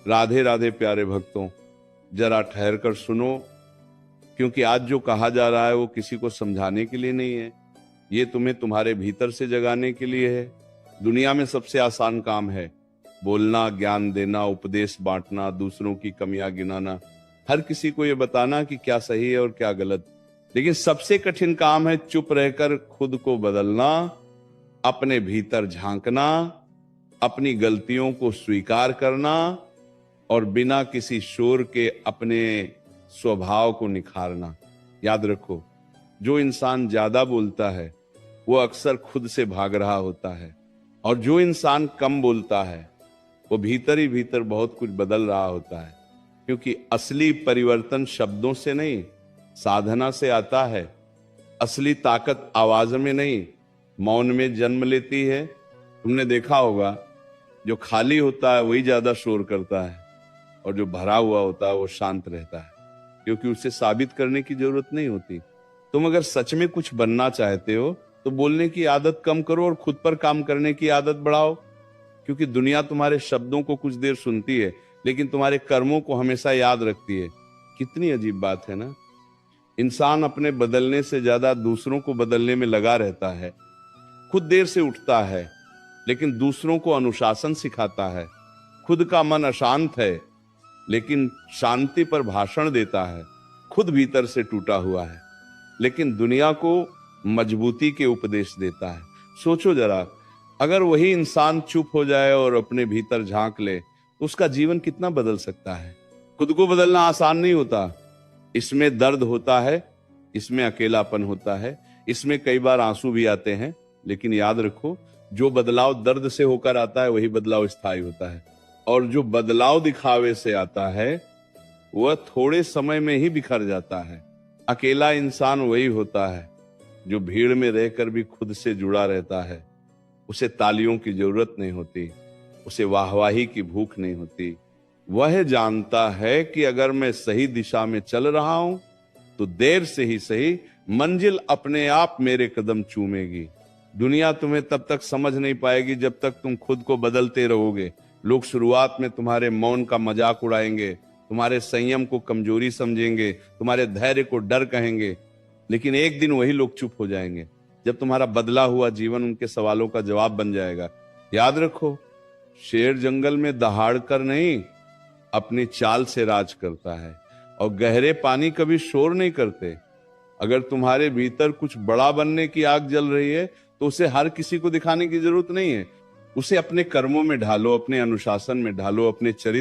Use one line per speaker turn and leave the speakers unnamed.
राधे राधे प्यारे भक्तों, जरा ठहर कर सुनो, क्योंकि आज जो कहा जा रहा है वो किसी को समझाने के लिए नहीं है, ये तुम्हें तुम्हारे भीतर से जगाने के लिए है। दुनिया में सबसे आसान काम है बोलना, ज्ञान देना, उपदेश बांटना, दूसरों की कमियां गिनाना, हर किसी को ये बताना कि क्या सही है और क्या गलत। लेकिन सबसे कठिन काम है चुप रहकर खुद को बदलना, अपने भीतर झांकना, अपनी गलतियों को स्वीकार करना और बिना किसी शोर के अपने स्वभाव को निखारना। याद रखो, जो इंसान ज्यादा बोलता है वो अक्सर खुद से भाग रहा होता है, और जो इंसान कम बोलता है वो भीतर ही भीतर बहुत कुछ बदल रहा होता है। क्योंकि असली परिवर्तन शब्दों से नहीं, साधना से आता है। असली ताकत आवाज में नहीं, मौन में जन्म लेती है। तुमने देखा होगा, जो खाली होता है वही ज्यादा शोर करता है, और जो भरा हुआ होता है वो शांत रहता है, क्योंकि उसे साबित करने की जरूरत नहीं होती। तुम अगर सच में कुछ बनना चाहते हो तो बोलने की आदत कम करो और खुद पर काम करने की आदत बढ़ाओ। क्योंकि दुनिया तुम्हारे शब्दों को कुछ देर सुनती है, लेकिन तुम्हारे कर्मों को हमेशा याद रखती है। कितनी अजीब बात है ना। इंसान अपने बदलने से ज्यादा दूसरों को बदलने में लगा रहता है। खुद देर से उठता है लेकिन दूसरों को अनुशासन सिखाता है। खुद का मन अशांत है लेकिन शांति पर भाषण देता है। खुद भीतर से टूटा हुआ है लेकिन दुनिया को मजबूती के उपदेश देता है। सोचो जरा, अगर वही इंसान चुप हो जाए और अपने भीतर झांक ले तो उसका जीवन कितना बदल सकता है। खुद को बदलना आसान नहीं होता। इसमें दर्द होता है, इसमें अकेलापन होता है, इसमें कई बार आंसू भी आते हैं। लेकिन याद रखो, जो बदलाव दर्द से होकर आता है वही बदलाव स्थायी होता है, और जो बदलाव दिखावे से आता है वह थोड़े समय में ही बिखर जाता है। अकेला इंसान वही होता है जो भीड़ में रहकर भी खुद से जुड़ा रहता है। उसे तालियों की जरूरत नहीं होती, उसे वाहवाही की भूख नहीं होती। वह जानता है कि अगर मैं सही दिशा में चल रहा हूं तो देर से ही सही मंजिल अपने आप मेरे कदम चूमेगी। दुनिया तुम्हें तब तक समझ नहीं पाएगी जब तक तुम खुद को बदलते रहोगे। लोग शुरुआत में तुम्हारे मौन का मजाक उड़ाएंगे, तुम्हारे संयम को कमजोरी समझेंगे, तुम्हारे धैर्य को डर कहेंगे। लेकिन एक दिन वही लोग चुप हो जाएंगे जब तुम्हारा बदला हुआ जीवन उनके सवालों का जवाब बन जाएगा। याद रखो, शेर जंगल में दहाड़ कर नहीं, अपनी चाल से राज करता है, और गहरे पानी कभी शोर नहीं करते। अगर तुम्हारे भीतर कुछ बड़ा बनने की आग जल रही है तो उसे हर किसी को दिखाने की जरूरत नहीं है। उसे अपने कर्मों में ढालो, अपने अनुशासन में ढालो, अपने चरित्र